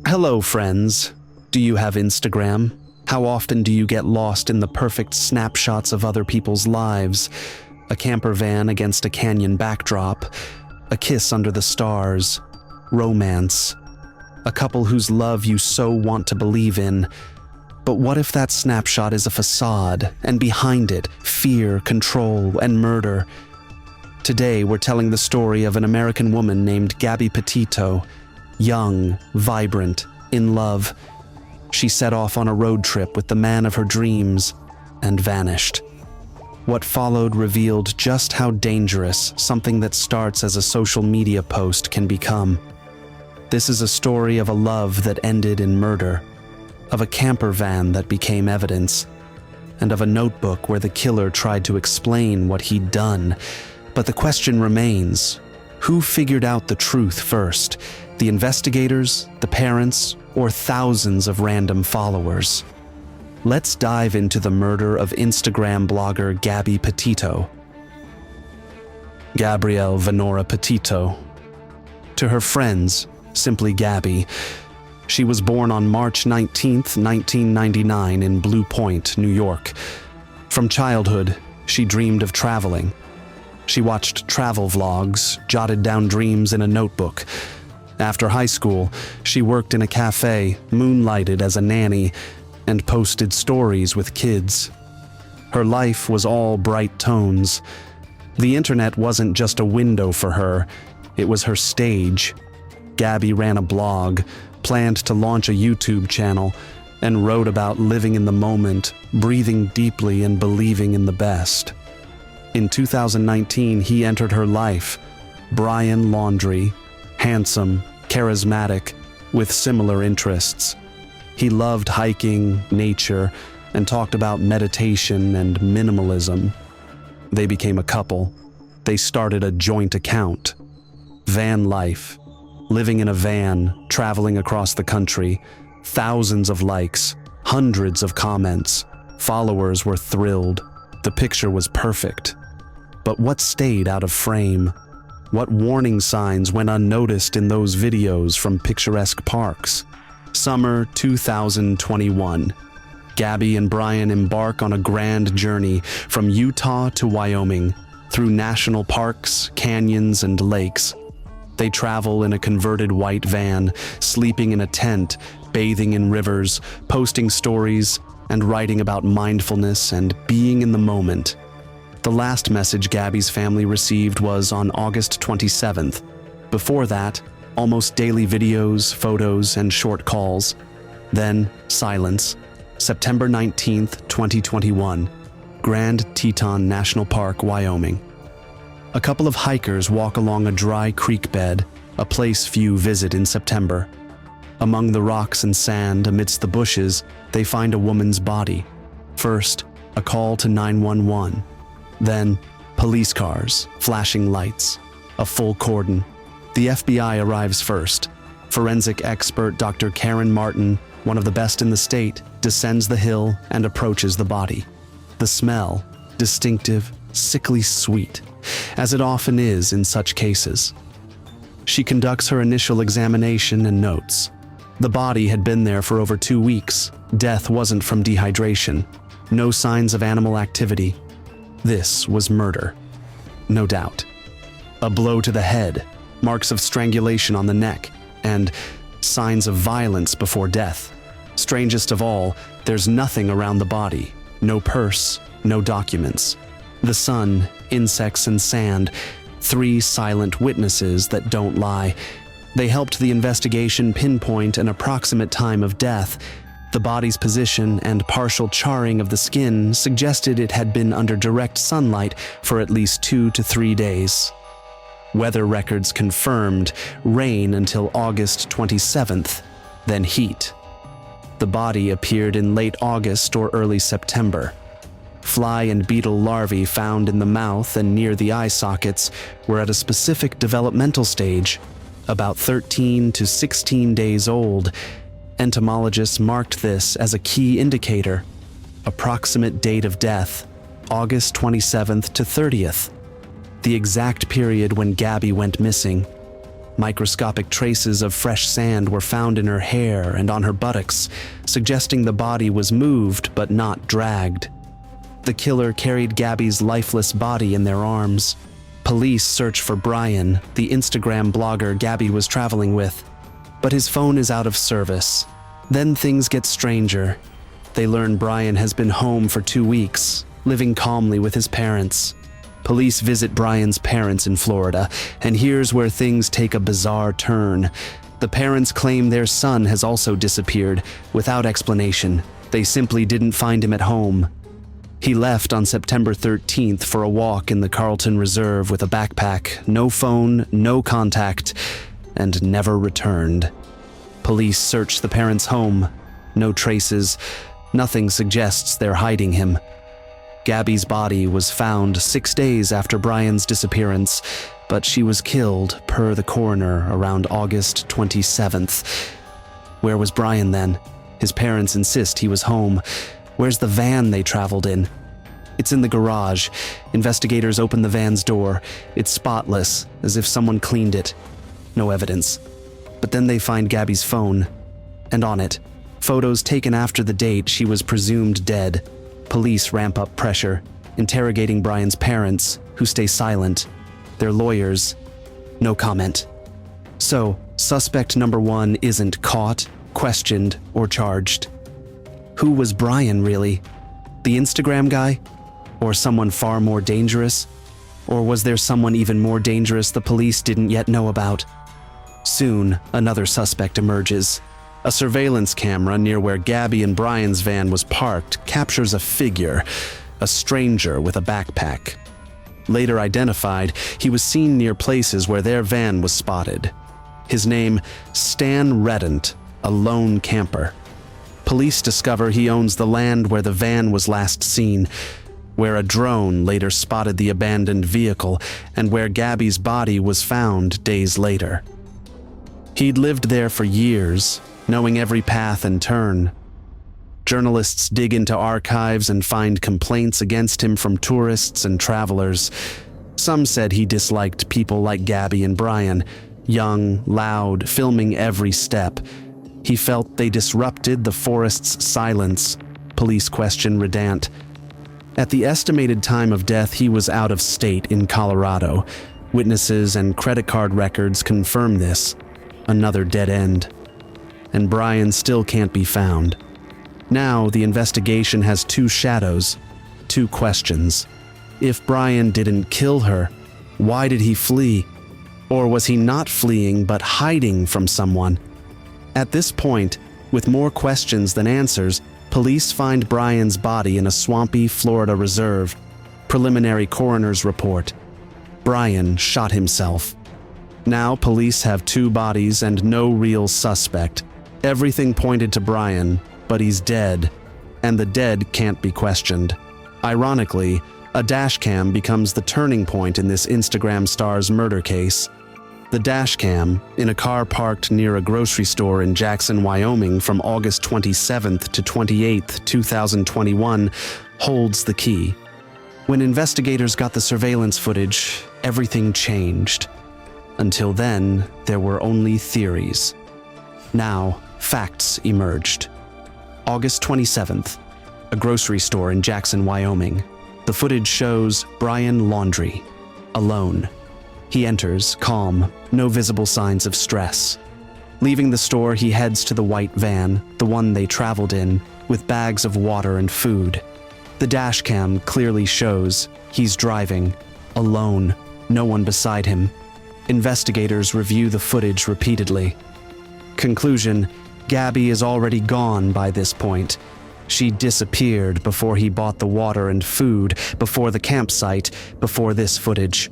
Hello, friends. Do you have Instagram? How often do you get lost in the perfect snapshots of other people's lives? A camper van against a canyon backdrop, a kiss under the stars, romance, a couple whose love you so want to believe in. But what if that snapshot is a facade, and behind it, fear, control, and murder? Today, we're telling the story of an American woman named Gabby Petito. Young, vibrant, in love. She set off on a road trip with the man of her dreams and vanished. What followed revealed just how dangerous something that starts as a social media post can become. This is a story of a love that ended in murder, of a camper van that became evidence, and of a notebook where the killer tried to explain what he'd done. But the question remains, who figured out the truth first? The investigators, the parents, or thousands of random followers? Let's dive into the murder of Instagram blogger Gabby Petito. Gabrielle Venora Petito. To her friends, simply Gabby. She was born on March 19, 1999 in Blue Point, New York. From childhood, she dreamed of traveling. She watched travel vlogs, jotted down dreams in a notebook. After high school, she worked in a cafe, moonlighted as a nanny, and posted stories with kids. Her life was all bright tones. The internet wasn't just a window for her, it was her stage. Gabby ran a blog, planned to launch a YouTube channel, and wrote about living in the moment, breathing deeply and believing in the best. In 2019, he entered her life, Brian Laundrie. Handsome, charismatic, with similar interests. He loved hiking, nature, and talked about meditation and minimalism. They became a couple. They started a joint account. Van life. Living in a van, traveling across the country. Thousands of likes, hundreds of comments. Followers were thrilled. The picture was perfect. But what stayed out of frame? What warning signs went unnoticed in those videos from picturesque parks? Summer 2021. Gabby and Brian embark on a grand journey from Utah to Wyoming, through national parks, canyons, and lakes. They travel in a converted white van, sleeping in a tent, bathing in rivers, posting stories, and writing about mindfulness and being in the moment. The last message Gabby's family received was on August 27th. Before that, almost daily videos, photos, and short calls. Then, silence. September 19th, 2021. Grand Teton National Park, Wyoming. A couple of hikers walk along a dry creek bed, a place few visit in September. Among the rocks and sand amidst the bushes, they find a woman's body. First, a call to 911. Then, police cars, flashing lights, a full cordon. The FBI arrives first. Forensic expert Dr. Karen Martin, one of the best in the state, descends the hill and approaches the body. The smell, distinctive, sickly sweet, as it often is in such cases. She conducts her initial examination and notes. The body had been there for over 2 weeks. Death wasn't from dehydration. No signs of animal activity. This was murder. No doubt. A blow to the head, marks of strangulation on the neck, and signs of violence before death. Strangest of all, there's nothing around the body. No purse, no documents. The sun, insects, and sand. 3 silent witnesses that don't lie. They helped the investigation pinpoint an approximate time of death. The body's position and partial charring of the skin suggested it had been under direct sunlight for at least 2 to 3 days. Weather records confirmed rain until August 27th, then heat. The body appeared in late August or early September. Fly and beetle larvae found in the mouth and near the eye sockets were at a specific developmental stage, about 13 to 16 days old. Entomologists marked this as a key indicator. Approximate date of death, August 27th to 30th, the exact period when Gabby went missing. Microscopic traces of fresh sand were found in her hair and on her buttocks, suggesting the body was moved but not dragged. The killer carried Gabby's lifeless body in their arms. Police search for Brian, the Instagram blogger Gabby was traveling with, but his phone is out of service. Then things get stranger. They learn Brian has been home for 2 weeks, living calmly with his parents. Police visit Brian's parents in Florida, and here's where things take a bizarre turn. The parents claim their son has also disappeared, without explanation. They simply didn't find him at home. He left on September 13th for a walk in the Carlton Reserve with a backpack, no phone, no contact, and never returned. Police search the parents' home. No traces. Nothing suggests they're hiding him. Gabby's body was found 6 days after Brian's disappearance, but she was killed, per the coroner, around August 27th. Where was Brian then? His parents insist he was home. Where's the van they traveled in? It's in the garage. Investigators open the van's door. It's spotless, as if someone cleaned it. No evidence. But then they find Gabby's phone, and on it, photos taken after the date she was presumed dead. Police ramp up pressure, interrogating Brian's parents, who stay silent. Their lawyers, no comment. So, suspect number 1 isn't caught, questioned, or charged. Who was Brian, really? The Instagram guy? Or someone far more dangerous? Or was there someone even more dangerous the police didn't yet know about? Soon, another suspect emerges. A surveillance camera near where Gabby and Brian's van was parked captures a figure, a stranger with a backpack. Later identified, he was seen near places where their van was spotted. His name, Stan Redent, a lone camper. Police discover he owns the land where the van was last seen, where a drone later spotted the abandoned vehicle, and where Gabby's body was found days later. He'd lived there for years, knowing every path and turn. Journalists dig into archives and find complaints against him from tourists and travelers. Some said he disliked people like Gabby and Brian, young, loud, filming every step. He felt they disrupted the forest's silence. Police question Redant. At the estimated time of death, he was out of state in Colorado. Witnesses and credit card records confirm this. Another dead end. And Brian still can't be found. Now, the investigation has 2 shadows, 2 questions. If Brian didn't kill her, why did he flee? Or was he not fleeing but hiding from someone? At this point, with more questions than answers, police find Brian's body in a swampy Florida reserve. Preliminary coroner's report. Brian shot himself. Now police have 2 bodies and no real suspect. Everything pointed to Brian, but he's dead, and the dead can't be questioned. Ironically, a dashcam becomes the turning point in this Instagram star's murder case. The dashcam, in a car parked near a grocery store in Jackson, Wyoming from August 27th to 28th, 2021, holds the key. When investigators got the surveillance footage, everything changed. Until then, there were only theories. Now, facts emerged. August 27th, a grocery store in Jackson, Wyoming. The footage shows Brian Laundrie, alone. He enters, calm, no visible signs of stress. Leaving the store, he heads to the white van, the one they traveled in, with bags of water and food. The dashcam clearly shows he's driving, alone, no one beside him. Investigators review the footage repeatedly. Conclusion: Gabby is already gone by this point. She disappeared before he bought the water and food, before the campsite, before this footage.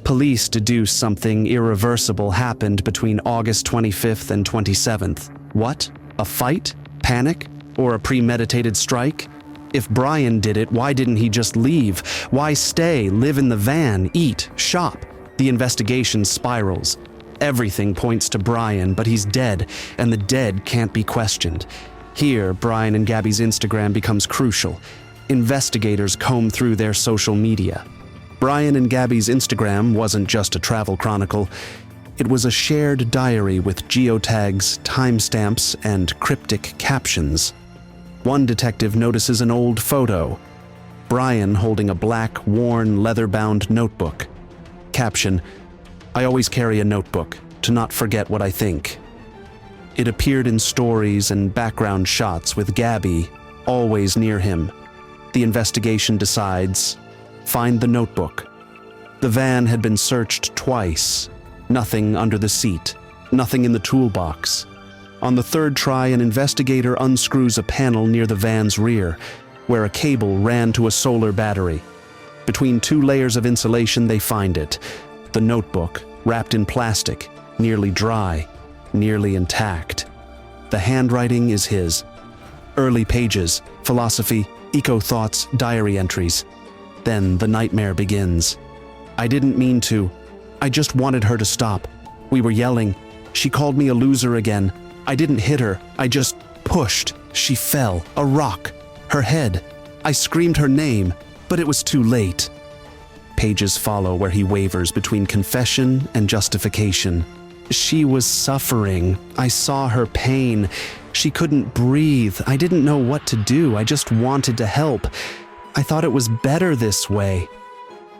Police deduce something irreversible happened between August 25th and 27th. What? A fight? Panic? Or a premeditated strike? If Brian did it, why didn't he just leave? Why stay, live in the van, eat, shop? The investigation spirals. Everything points to Brian, but he's dead, and the dead can't be questioned. Here, Brian and Gabby's Instagram becomes crucial. Investigators comb through their social media. Brian and Gabby's Instagram wasn't just a travel chronicle. It was a shared diary with geotags, timestamps, and cryptic captions. One detective notices an old photo. Brian holding a black, worn, leather-bound notebook. Caption, "I always carry a notebook, to not forget what I think." It appeared in stories and background shots with Gabby always near him. The investigation decides, find the notebook. The van had been searched twice. Nothing under the seat, nothing in the toolbox. On the third try, an investigator unscrews a panel near the van's rear, where a cable ran to a solar battery. Between two layers of insulation, they find it. The notebook, wrapped in plastic, nearly dry, nearly intact. The handwriting is his. Early pages, philosophy, eco-thoughts, diary entries. Then the nightmare begins. "I didn't mean to. I just wanted her to stop. We were yelling. She called me a loser again. I didn't hit her. I just pushed. She fell. A rock. Her head. I screamed her name, but it was too late." Pages follow where he wavers between confession and justification. "She was suffering. I saw her pain. She couldn't breathe. I didn't know what to do. I just wanted to help. I thought it was better this way."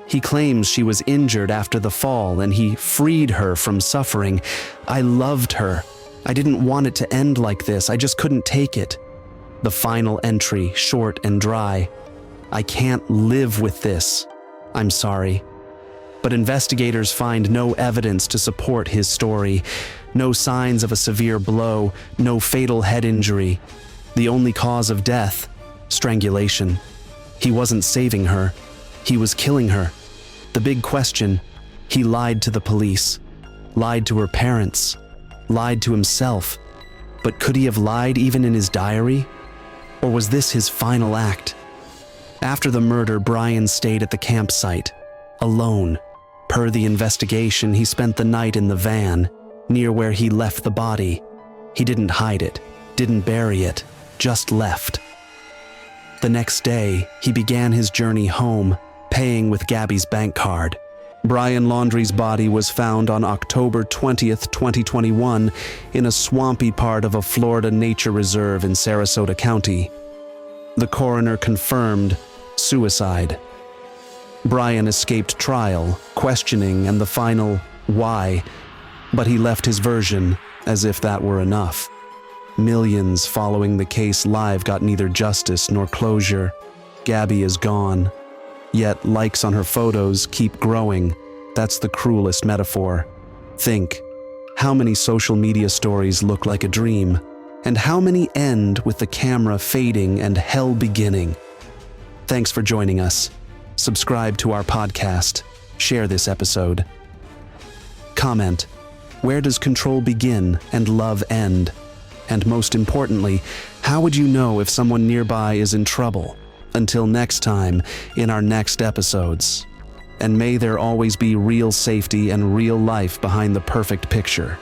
He claims she was injured after the fall and he freed her from suffering. "I loved her. I didn't want it to end like this. I just couldn't take it." The final entry, short and dry. "I can't live with this. I'm sorry." But investigators find no evidence to support his story. No signs of a severe blow, no fatal head injury. The only cause of death, strangulation. He wasn't saving her. He was killing her. The big question, he lied to the police, lied to her parents, lied to himself. But could he have lied even in his diary? Or was this his final act? After the murder, Brian stayed at the campsite, alone. Per the investigation, he spent the night in the van, near where he left the body. He didn't hide it, didn't bury it, just left. The next day, he began his journey home, paying with Gabby's bank card. Brian Laundrie's body was found on October 20th, 2021, in a swampy part of a Florida nature reserve in Sarasota County. The coroner confirmed suicide. Brian escaped trial, questioning, and the final why, but he left his version as if that were enough. Millions following the case live got neither justice nor closure. Gabby is gone. Yet likes on her photos keep growing. That's the cruelest metaphor. Think, how many social media stories look like a dream? And how many end with the camera fading and hell beginning? Thanks for joining us. Subscribe to our podcast. Share this episode. Comment, where does control begin and love end? And most importantly, how would you know if someone nearby is in trouble? Until next time, in our next episodes. And may there always be real safety and real life behind the perfect picture.